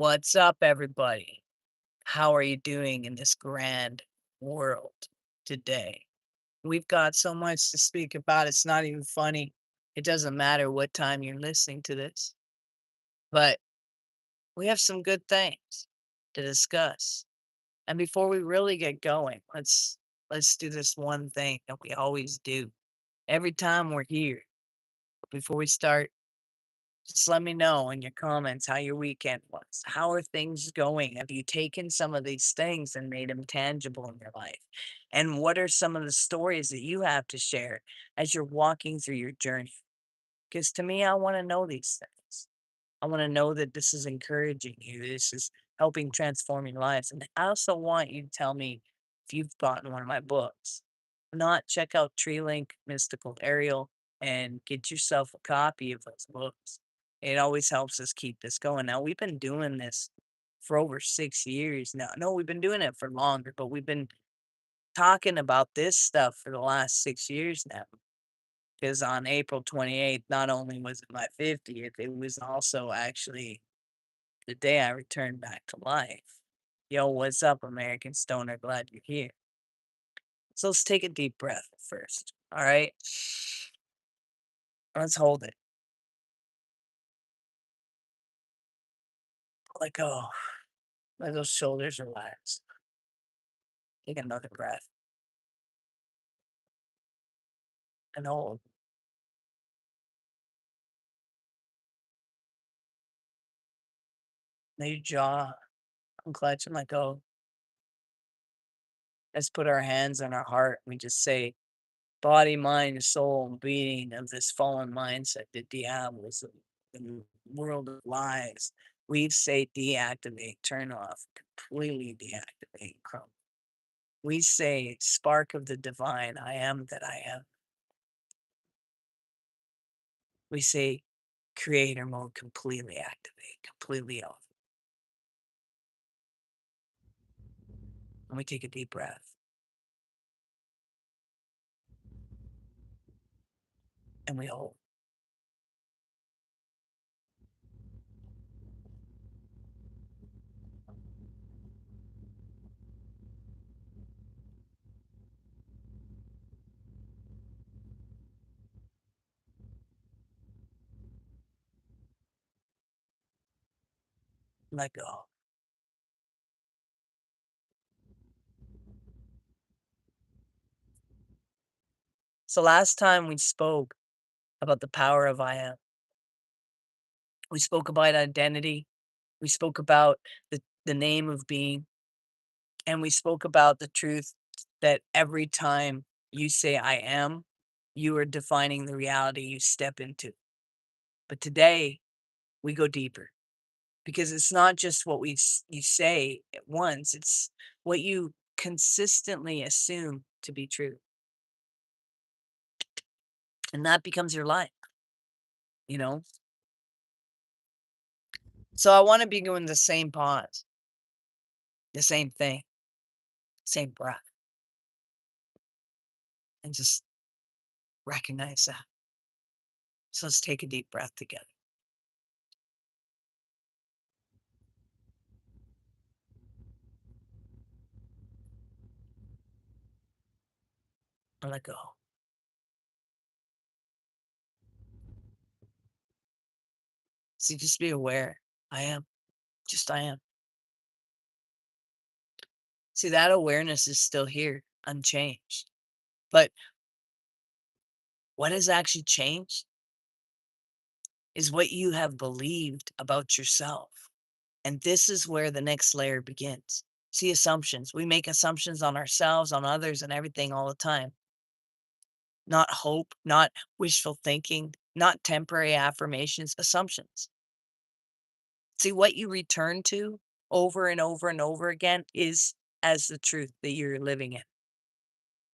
What's up, everybody? How are you doing in this grand world today? We've got so much to speak about. It's not even funny. It doesn't matter what time you're listening to this, but we have some good things to discuss. And before we really get going, let's do this one thing that we always do every time we're here. Before we start, just let me know in your comments how your weekend was. How are things going? Have you taken some of these things and made them tangible in your life? And what are some of the stories that you have to share as you're walking through your journey? Because to me, I want to know these things. I want to know that this is encouraging you. This is helping transform your lives. And I also want you to tell me if you've gotten one of my books. If not, check out Tree Link, Mystical Ariel, and get yourself a copy of those books. It always helps us keep this going. Now, we've been doing this for over 6 years now. No, we've been doing it for longer, but we've been talking about this stuff for the last 6 years now. Because on April 28th, not only was it my 50th, it was also actually the day I returned back to life. Yo, what's up, American Stoner? Glad you're here. So let's take a deep breath first. All right. Let's hold it. Let go. Let those shoulders relax. Take another breath and hold. Let your jaw unclench and let go. Let's put our hands on our heart. We just say, body, mind, soul, and being of this fallen mindset, the diablos, the world of lies. We say deactivate, turn off, completely deactivate, crumble. We say spark of the divine, I am that I am. We say creator mode, completely activate, completely off. And we take a deep breath and we hold. Let go. So last time we spoke about the power of I am. We spoke about identity. We spoke about the name of being. And we spoke about the truth that every time you say I am, you are defining the reality you step into. But today we go deeper because it's not just what you say at once, it's what you consistently assume to be true. And that becomes your life, you know? So I want to be doing the same pause, the same thing, same breath, and just recognize that. So let's take a deep breath together and let go. So just be aware. I am. Just I am. See, that awareness is still here, unchanged. But what has actually changed is what you have believed about yourself. And this is where the next layer begins. See, assumptions. We make assumptions on ourselves, on others, and everything all the time. Not hope, not wishful thinking, not temporary affirmations, assumptions. See, what you return to over and over and over again is as the truth that you're living in.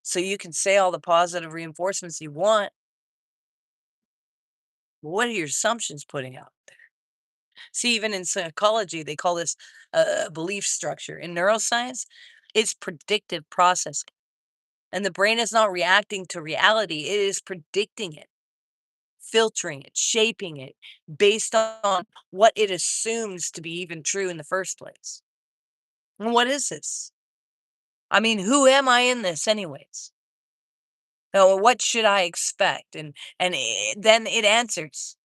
So you can say all the positive reinforcements you want. But what are your assumptions putting out there? See, even in psychology, they call this a belief structure. In neuroscience, it's predictive processing. And the brain is not reacting to reality, it is predicting it. filtering it, shaping it based on what it assumes to be even true in the first place. And what is this? I mean, who am I in this anyways? What should I expect? Then it answers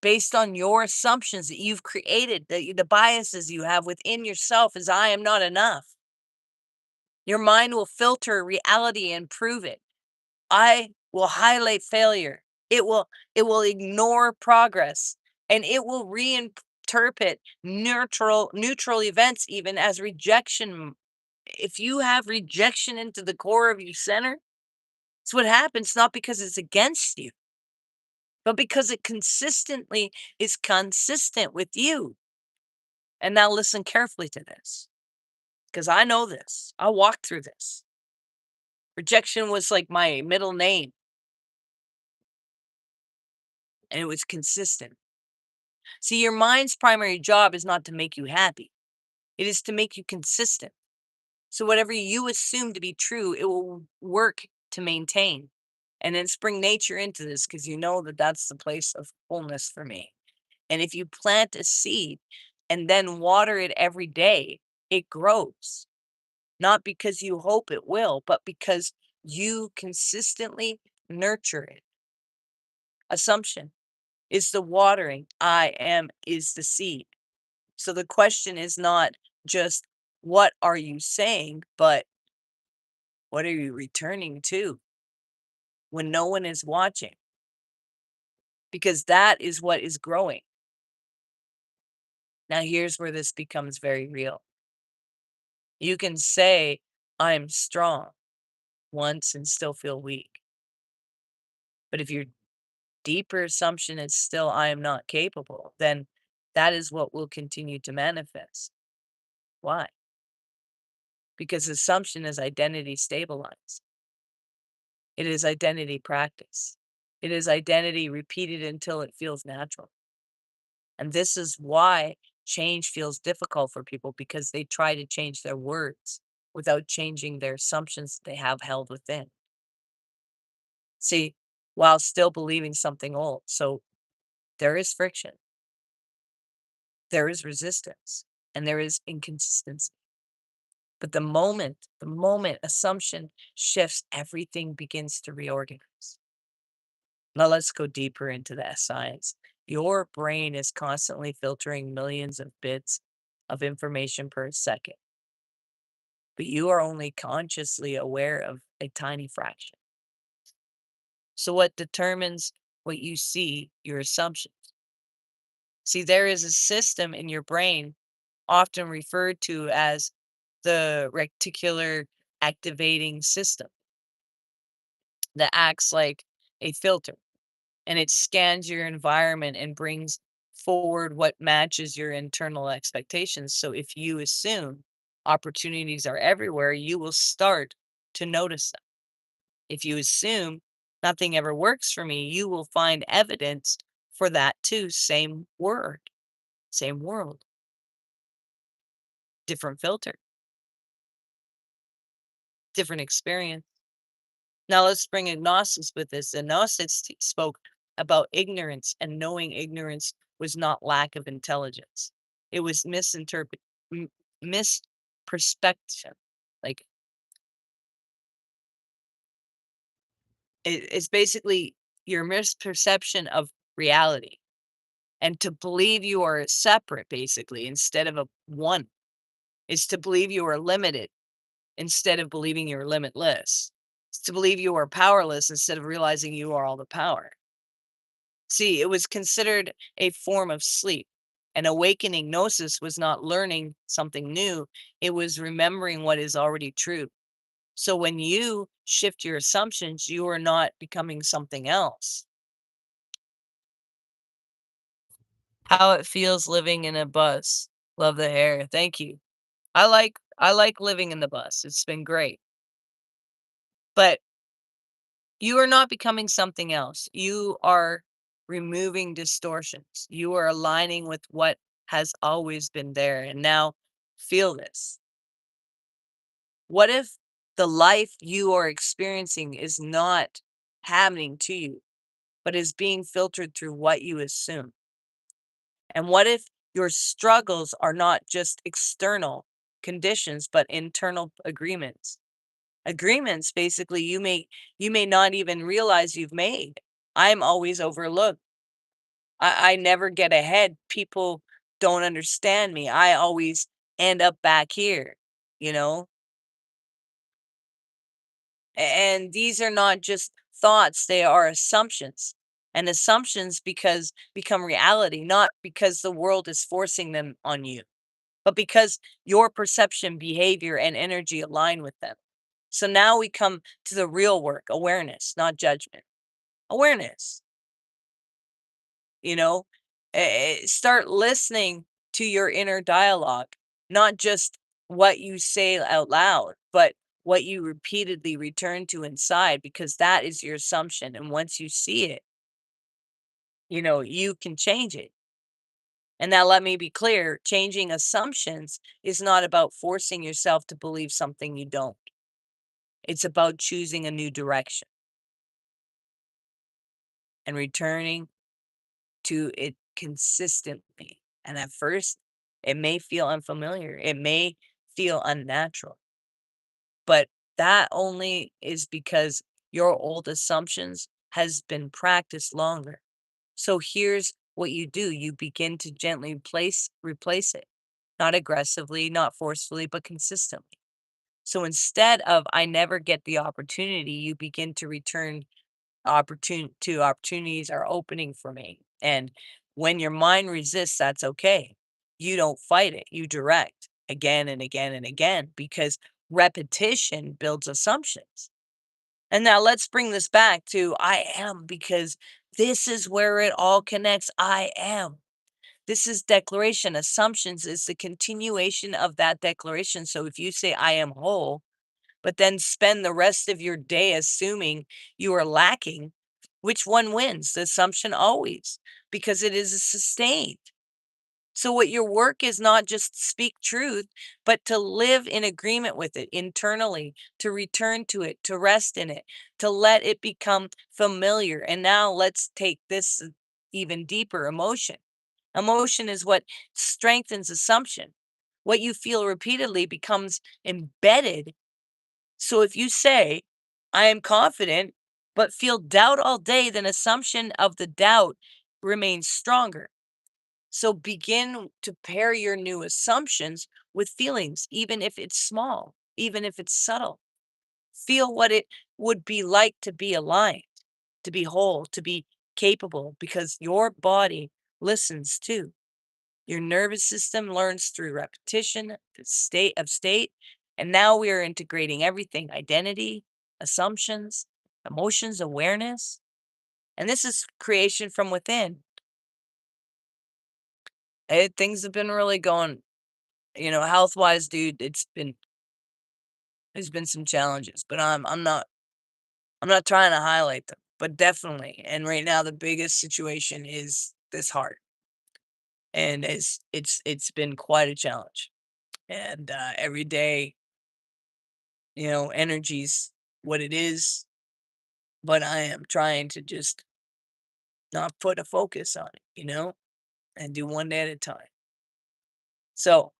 based on your assumptions that you've created, the biases you have within yourself is I am not enough. Your mind will filter reality and prove it. I will highlight failure. It will ignore progress, and it will reinterpret neutral events even as rejection. If you have rejection into the core of your center, it's what happens not because it's against you, but because it consistently is consistent with you. And now listen carefully to this, because I know this. I walked through this. Rejection was like my middle name, and it was consistent. See, your mind's primary job is not to make you happy. It is to make you consistent. So whatever you assume to be true, it will work to maintain. And then bring nature into this because you know that that's the place of wholeness for me. And if you plant a seed and then water it every day, it grows. Not because you hope it will, but because you consistently nurture it. Assumption is the watering. I am is the seed. So the question is not just what are you saying, but what are you returning to when no one is watching? Because that is what is growing. Now, here's where this becomes very real. You can say, I'm strong once and still feel weak. But if your deeper assumption is still, I am not capable, then that is what will continue to manifest. Why? Because assumption is identity stabilized. It is identity practice. It is identity repeated until it feels natural. And this is why change feels difficult for people because they try to change their words without changing their assumptions they have held within. See, while still believing something old. So there is friction, there is resistance, and there is inconsistency. But the moment assumption shifts, everything begins to reorganize. Now let's go deeper into that science. Your brain is constantly filtering millions of bits of information per second, but you are only consciously aware of a tiny fraction. So, what determines what you see? Your assumptions. See, there is a system in your brain, often referred to as the reticular activating system, that acts like a filter, and it scans your environment and brings forward what matches your internal expectations. So if you assume opportunities are everywhere, you will start to notice them. If you assume nothing ever works for me, you will find evidence for that too. Same word, same world, different filter, different experience. Now let's bring agnostics with this. The Gnostics spoke about ignorance, and knowing ignorance was not lack of intelligence. It was misperception. Like it's basically your misperception of reality. And to believe you are separate, basically, instead of a one, is to believe you are limited instead of believing you're limitless. It's to believe you are powerless instead of realizing you are all the power. See, it was considered a form of sleep. And awakening gnosis was not learning something new, it was remembering what is already true. So when you shift your assumptions, you are not becoming something else. How it feels living in a bus. Love the hair. Thank you. I like living in the bus. It's been great. But you are not becoming something else. You are removing distortions. You are aligning with what has always been there. And now feel this. What if the life you are experiencing is not happening to you, but is being filtered through what you assume. And what if your struggles are not just external conditions, but internal agreements? Agreements basically you may not even realize you've made. I'm always overlooked. I never get ahead. People don't understand me. I always end up back here, you know? And these are not just thoughts, they are assumptions. And assumptions because become reality, not because the world is forcing them on you, but because your perception, behavior, and energy align with them. So now we come to the real work, awareness, not judgment. Awareness, you know, start listening to your inner dialogue, not just what you say out loud, but what you repeatedly return to inside, because that is your assumption. And once you see it, you can change it. And now let me be clear, changing assumptions is not about forcing yourself to believe something you don't. It's about choosing a new direction and returning to it consistently. And at first, it may feel unfamiliar, it may feel unnatural, but that only is because your old assumptions has been practiced longer. So here's what you do. You begin to gently replace it, not aggressively, not forcefully, but consistently. So instead of I never get the opportunity, you begin to return opportunities are opening for me. And when your mind resists, that's okay. You don't fight it. You direct again and again and again, because repetition builds assumptions. And now let's bring this back to I am, because this is where it all connects. I am. This is declaration. Assumptions is the continuation of that declaration. So if you say I am whole, but then spend the rest of your day assuming you are lacking, which one wins? The assumption always, because it is sustained. So, what your work is not just speak truth, but to live in agreement with it internally, to return to it, to rest in it, to let it become familiar. And now let's take this even deeper, emotion. Emotion is what strengthens assumption. What you feel repeatedly becomes embedded. So if you say, I am confident, but feel doubt all day, then assumption of the doubt remains stronger. So begin to pair your new assumptions with feelings, even if it's small, even if it's subtle. Feel what it would be like to be aligned, to be whole, to be capable, because your body listens too. Your nervous system learns through repetition, the state, and now we are integrating everything: identity, assumptions, emotions, awareness. And this is creation from within. Things have been really going, health wise, dude. There's been some challenges, but I'm not trying to highlight them, but definitely. And right now, the biggest situation is this heart, and it's been quite a challenge. And every day, energy's what it is, but I am trying to just not put a focus on it, and do one day at a time. So,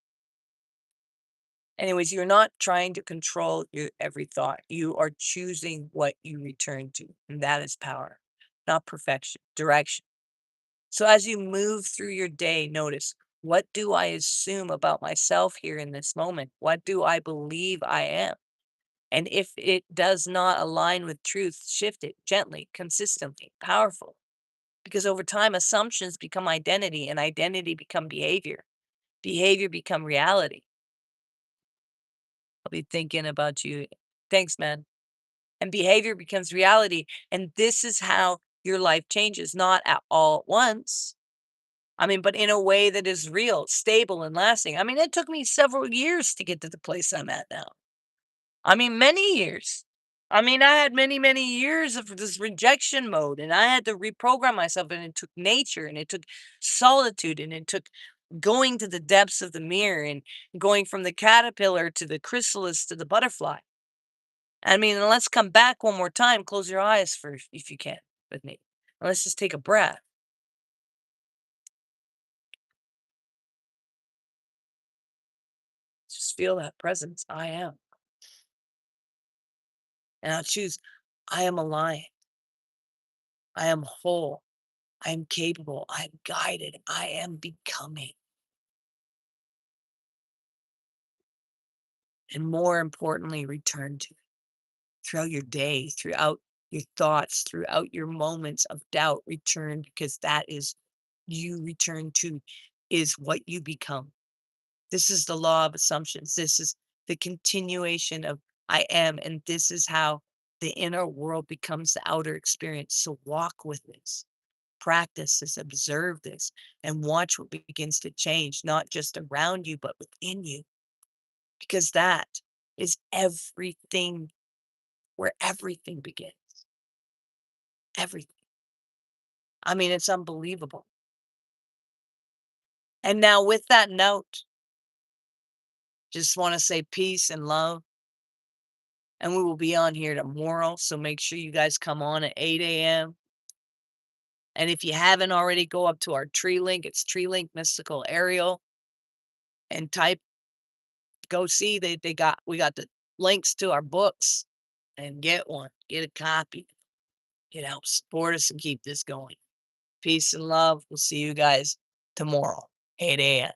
anyways, you're not trying to control your every thought. You are choosing what you return to, and that is power, not perfection, direction. So, as you move through your day, notice, what do I assume about myself here in this moment? What do I believe I am? And if it does not align with truth, shift it gently, consistently, powerful. Because over time, assumptions become identity, and identity become behavior. Behavior become reality. I'll be thinking about you. Thanks, man. And behavior becomes reality. And this is how your life changes, not at all at once. I mean, but in a way that is real, stable, and lasting. I mean, it took me several years to get to the place I'm at now. I mean, many years. I mean, I had many, many years of this rejection mode, and I had to reprogram myself, and it took nature, and it took solitude, and it took going to the depths of the mirror, and going from the caterpillar to the chrysalis to the butterfly. I mean, and let's come back one more time. Close your eyes first, if you can, with me. Let's just take a breath. Just feel that presence. I am. And I'll choose, I am aligned. I am whole. I am capable. I am guided. I am becoming. And more importantly, return to it throughout your day, throughout your thoughts, throughout your moments of doubt. Return, because that is you return to is what you become. This is the law of assumptions. This is the continuation of I am. And this is how the inner world becomes the outer experience. So walk with this, practice this, observe this, and watch what begins to change, not just around you, but within you. Because that is everything, where everything begins. Everything. I mean, it's unbelievable. And now, with that note, just want to say peace and love. And we will be on here tomorrow. So make sure you guys come on at 8 a.m. And if you haven't already, go up to our tree link. It's Tree Link Mystical Ariel. And type, go see we got the links to our books, and get one, get a copy. It helps support us and keep this going. Peace and love. We'll see you guys tomorrow, 8 a.m.